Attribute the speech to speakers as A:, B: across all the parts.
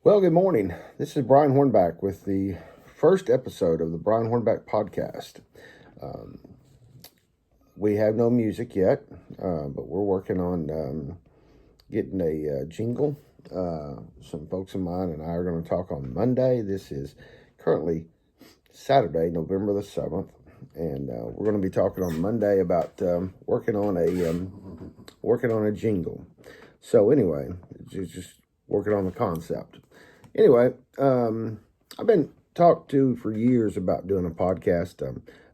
A: Well, good morning. This is Brian Hornback with the first episode of the Brian Hornback podcast. Um, we have no music yet, but we're working on getting a jingle. Some folks of mine and I are going to talk on Monday. This is currently Saturday, November the 7th, and we're going to be talking on Monday about working on a jingle. So anyway, just working on the concept. Anyway, I've been talked to for years about doing a podcast.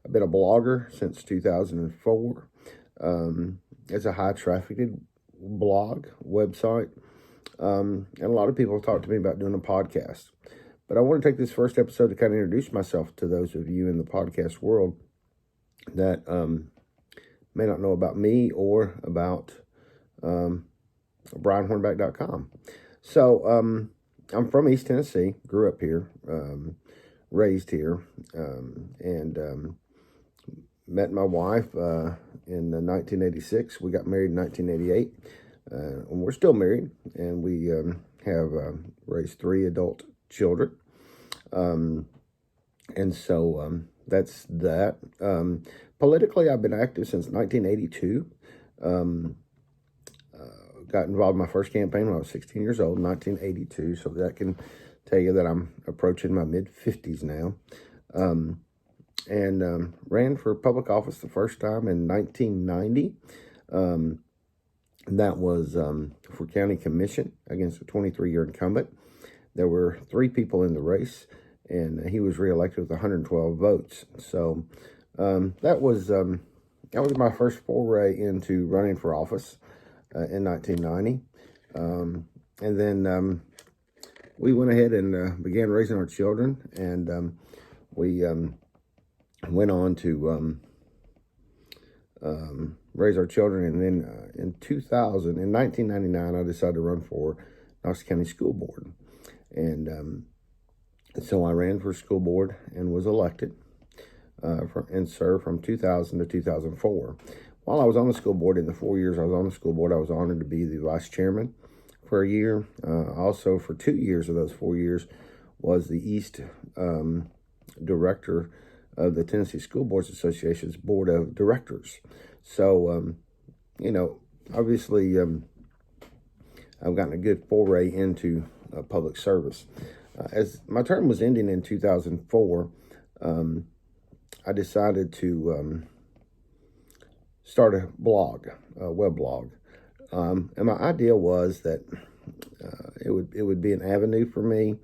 A: I've been a blogger since 2004. It's a high-trafficked blog website, and a lot of people have talked to me about doing a podcast. But I want to take this first episode to kind of introduce myself to those of you in the podcast world that may not know about me or about BrianHornback.com. So, I'm from East Tennessee, grew up here, raised here, and met my wife in 1986. We got married in 1988, and we're still married, and we have raised 3 adult children. And so that's that. Politically, I've been active since 1982. Got involved in my first campaign when I was 16 years old, 1982. So that can tell you that I'm approaching my mid-50s now. And ran for public office the first time in 1990. And that was for county commission against a 23-year incumbent. There were 3 people in the race, and he was reelected with 112 votes. So that was my first foray into running for office in 1990. And then we went ahead and began raising our children, and we went on to raise our children. And then in 1999, I decided to run for Knox County School Board. And so I ran for school board and was elected and served from 2000 to 2004. While I was on the school board, in the 4 years I was on the school board, I was honored to be the vice chairman for a year. Also, for 2 years of those 4 years, was the East director of the Tennessee School Boards Association's board of directors. So, obviously, I've gotten a good foray into public service. As my term was ending in 2004, I decided to start a blog, a web blog. And my idea was that it would be an avenue for me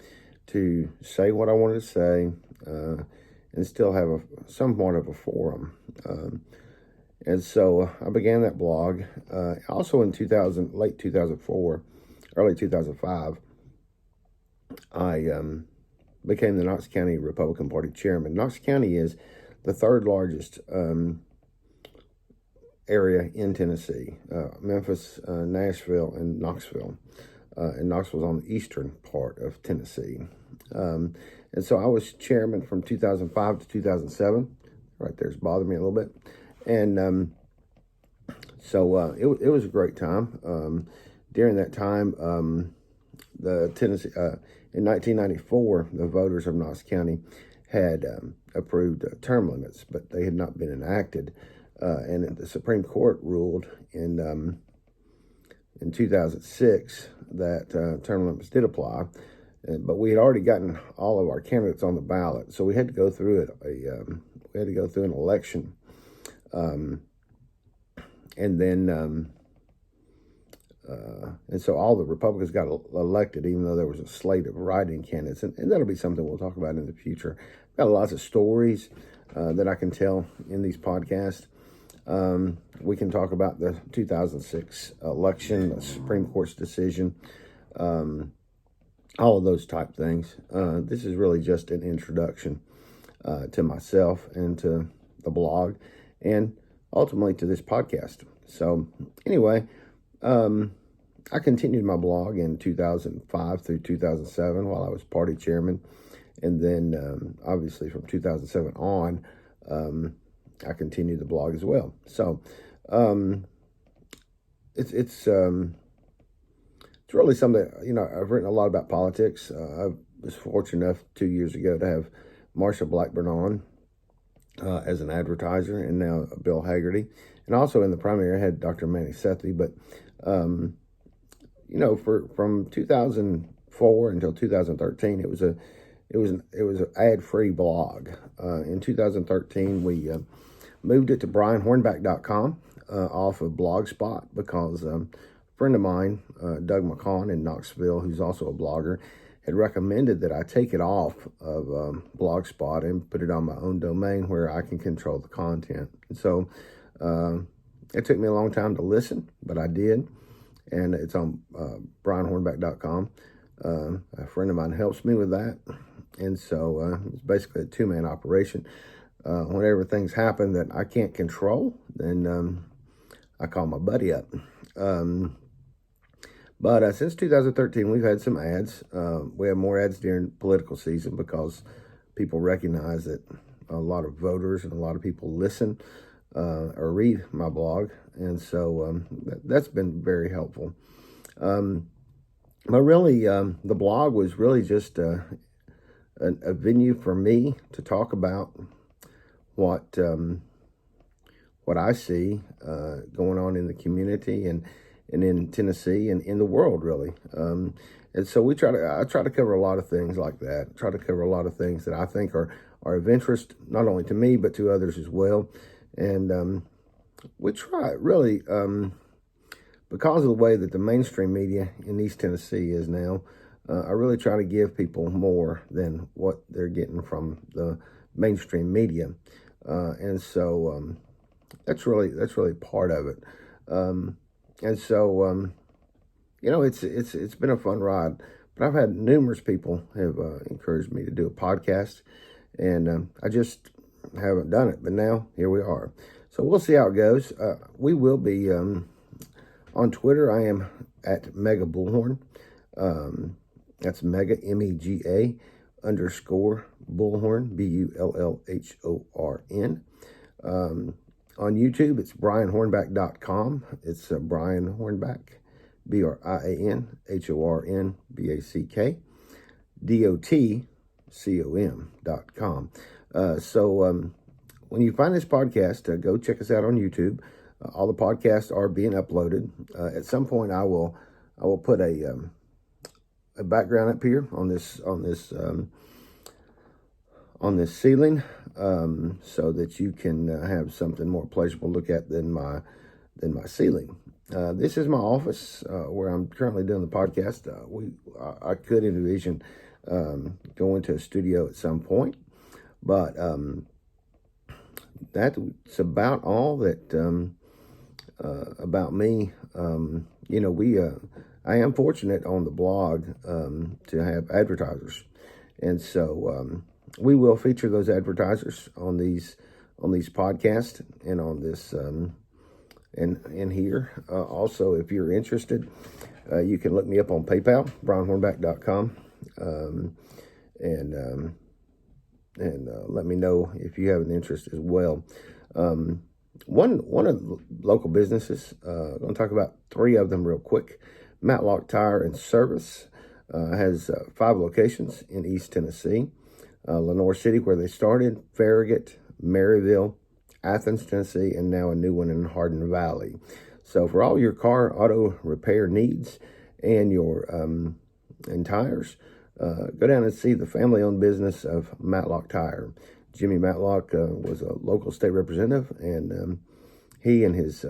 A: to say what I wanted to say and still have somewhat of a forum. And so I began that blog. Also in late 2004, early 2005, I became the Knox County Republican Party chairman. Knox County is the 3rd largest area in Tennessee. Memphis, Nashville, and Knoxville. And Knoxville's on the eastern part of Tennessee. And so I was chairman from 2005 to 2007. Right there's bothered me a little bit. And so it was a great time. During that time, the Tennessee in 1994, the voters of Knox County had approved term limits, but they had not been enacted. And the Supreme Court ruled in 2006 that term limits did apply, but we had already gotten all of our candidates on the ballot, so we had to go through we had to go through an election, and then. And so all the Republicans got elected, even though there was a slate of write-in candidates. And that'll be something we'll talk about in the future. Got lots of stories that I can tell in these podcasts. We can talk about the 2006 election, the Supreme Court's decision, all of those type things. This is really just an introduction to myself and to the blog and ultimately to this podcast. So anyway, I continued my blog in 2005 through 2007 while I was party chairman. And then, obviously, from 2007 on, I continued the blog as well. So, it's it's really something that, I've written a lot about politics. I was fortunate enough 2 years ago to have Marsha Blackburn on as an advertiser, and now Bill Haggerty. And also in the primary, I had Dr. Manny Sethi. But, from 2004 until 2013, it was an ad-free blog. In 2013, we moved it to brianhornback.com off of Blogspot because a friend of mine, Doug McCon in Knoxville, who's also a blogger, had recommended that I take it off of Blogspot and put it on my own domain where I can control the content. And so it took me a long time to listen, but I did. And it's on brianhornback.com. A friend of mine helps me with that. And so it's basically a two-man operation. Whenever things happen that I can't control, then I call my buddy up. But since 2013, we've had some ads. We have more ads during political season because people recognize that a lot of voters and a lot of people listen or read my blog. And so that's been very helpful. But really, the blog was really just a venue for me to talk about what I see going on in the community and in Tennessee and in the world, really. And so I try to cover a lot of things like that. Try to cover a lot of things that I think are of interest, not only to me, but to others as well. And we try, really, because of the way that the mainstream media in East Tennessee is now, I really try to give people more than what they're getting from the mainstream media. And so that's really part of it. And so, it's been a fun ride. But I've had numerous people have encouraged me to do a podcast, and I just haven't done it. But now, here we are. So we'll see how it goes. We will be on Twitter. I am at Mega Bullhorn. That's Mega, MEGA _Bullhorn, BULLHORN. On YouTube, it's brianhornback.com. It's Brian Hornback, BRIANHORNBACK, DOTCOM.com. So when you find this podcast, go check us out on YouTube. All the podcasts are being uploaded. At some point, I will put a background up here on this ceiling, so that you can have something more pleasurable to look at than my ceiling. This is my office where I'm currently doing the podcast. I could envision going to a studio at some point, but that's about all that about me. I am fortunate on the blog to have advertisers, and so we will feature those advertisers on these podcasts and on this and here. Also, if you're interested, you can look me up on PayPal, brianhornback.com, and let me know if you have an interest as well. One of the local businesses, I'm going to talk about three of them real quick. Matlock Tire and Service has 5 locations in East Tennessee. Lenore City, where they started, Farragut, Maryville, Athens, Tennessee, and now a new one in Hardin Valley. So for all your car auto repair needs and your and tires, go down and see the family-owned business of Matlock Tire. Jimmy Matlock was a local state representative, and he and his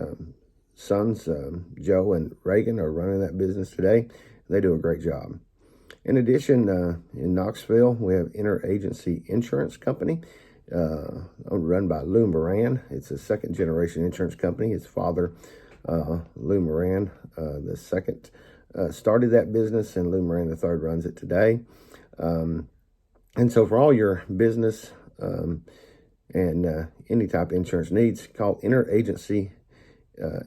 A: sons, Joe and Reagan, are running that business today. They do a great job. In addition, in Knoxville, we have Interagency Insurance Company, run by Lou Moran. It's a second-generation insurance company. His father, Lou Moran, the second, started that business, and Lou Moran III runs it today. And so for all your business and any type of insurance needs, call Interagency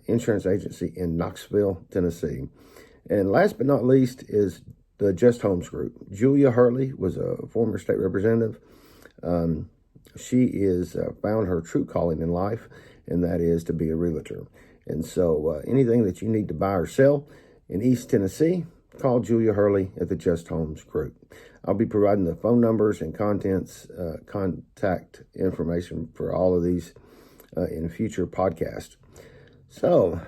A: Insurance Agency in Knoxville, Tennessee. And last but not least is the Just Homes Group. Julia Hurley was a former state representative. She is found her true calling in life, and that is to be a realtor. And so anything that you need to buy or sell in East Tennessee, call Julia Hurley at the Just Homes Group. I'll be providing the phone numbers and contact information for all of these in a future podcast. So,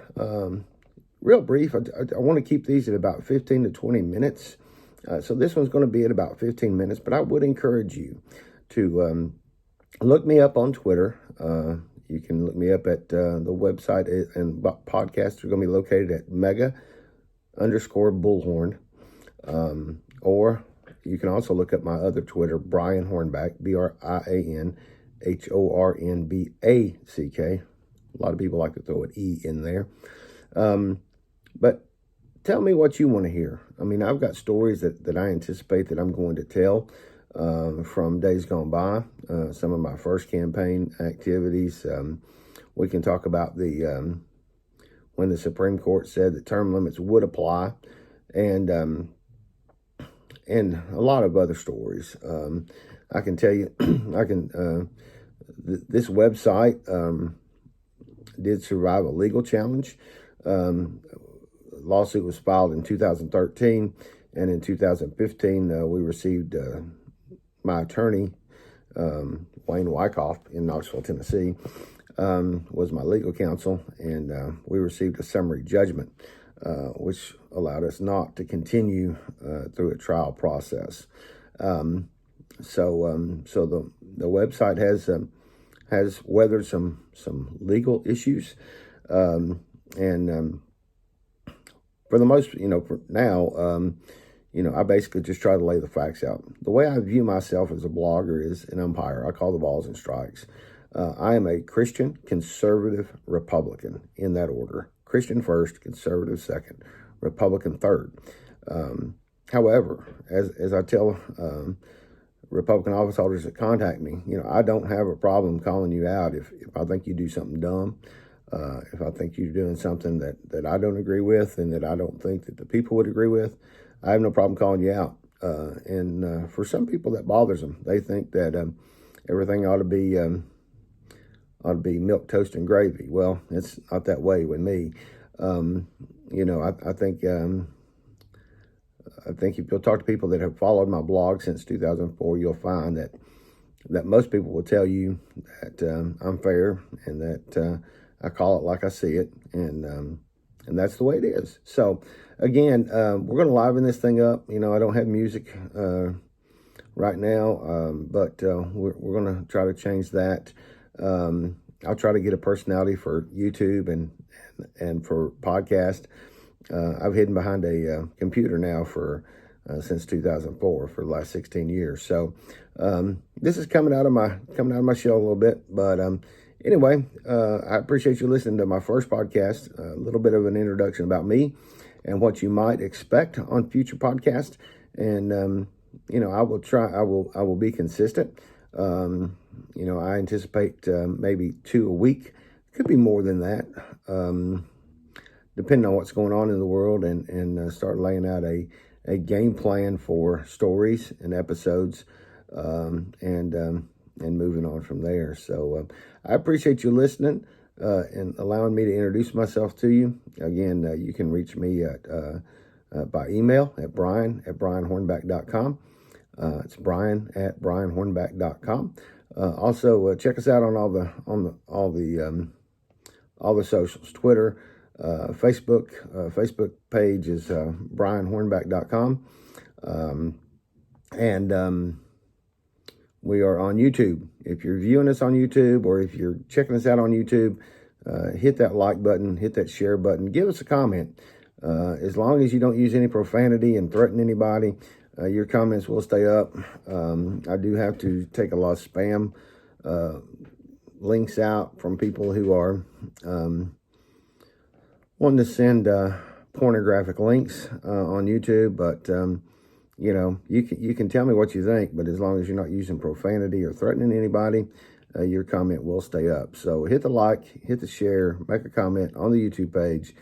A: real brief, I want to keep these at about 15 to 20 minutes. So this one's going to be at about 15 minutes, but I would encourage you to look me up on Twitter. You can look me up at the website, and podcasts are going to be located at mega_bullhorn. Or you can also look up my other Twitter, Brian Hornback, BrianHornback. A lot of people like to throw an E in there. But tell me what you want to hear. I mean, I've got stories that I anticipate that I'm going to tell from days gone by, some of my first campaign activities. We can talk about when the Supreme Court said that term limits would apply, and a lot of other stories. I can tell you, this website did survive a legal challenge. Lawsuit was filed in 2013, and in 2015 we received my attorney, Wayne Wyckoff in Knoxville, Tennessee, was my legal counsel, and we received a summary judgment, which allowed us not to continue through a trial process. So the website has weathered some legal issues, and for the most, for now, I basically just try to lay the facts out. The way I view myself as a blogger is an umpire. I call the balls and strikes. I am a Christian, conservative, Republican, in that order. Christian first, conservative second, Republican third. However, as I tell Republican office holders that contact me, I don't have a problem calling you out if I think you do something dumb. If I think you're doing something that I don't agree with and that I don't think that the people would agree with, I have no problem calling you out. And for some people, that bothers them. They think that everything ought to be milk, toast, and gravy. Well, it's not that way with me. I think if you'll talk to people that have followed my blog since 2004, you'll find that most people will tell you that I'm fair and that I call it like I see it, and that's the way it is. So, again, we're going to liven this thing up. I don't have music right now, but we're going to try to change that. I'll try to get a personality for YouTube and for podcast. I've hidden behind a computer now since 2004 for the last 16 years. So this is coming out of my shell a little bit, but anyway, I appreciate you listening to my first podcast. A little bit of an introduction about me and what you might expect on future podcasts. And I will be consistent. I anticipate maybe 2 a week. Could be more than that, depending on what's going on in the world, and start laying out a game plan for stories and episodes, and moving on from there. So I appreciate you listening and allowing me to introduce myself to you. Again, you can reach me by email at brian@brianhornback.com. It's brian@brianhornback.com. Also, check us out on all the socials: Twitter, Facebook. Facebook page is brianhornback.com, and we are on YouTube. If you're viewing us on YouTube, or if you're checking us out on YouTube, hit that like button, hit that share button, give us a comment. As long as you don't use any profanity and threaten anybody, your comments will stay up. I do have to take a lot of spam links out from people who are wanting to send pornographic links on YouTube, but you can tell me what you think, but as long as you're not using profanity or threatening anybody, your comment will stay up. So hit the like, hit the share, make a comment on the YouTube page,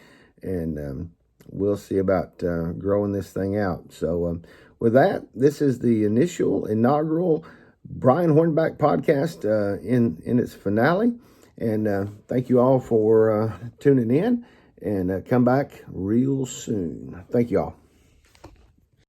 A: and we'll see about growing this thing out. So with that, this is the inaugural Brian Hornback podcast in its finale. And thank you all for tuning in, and come back real soon. Thank you all.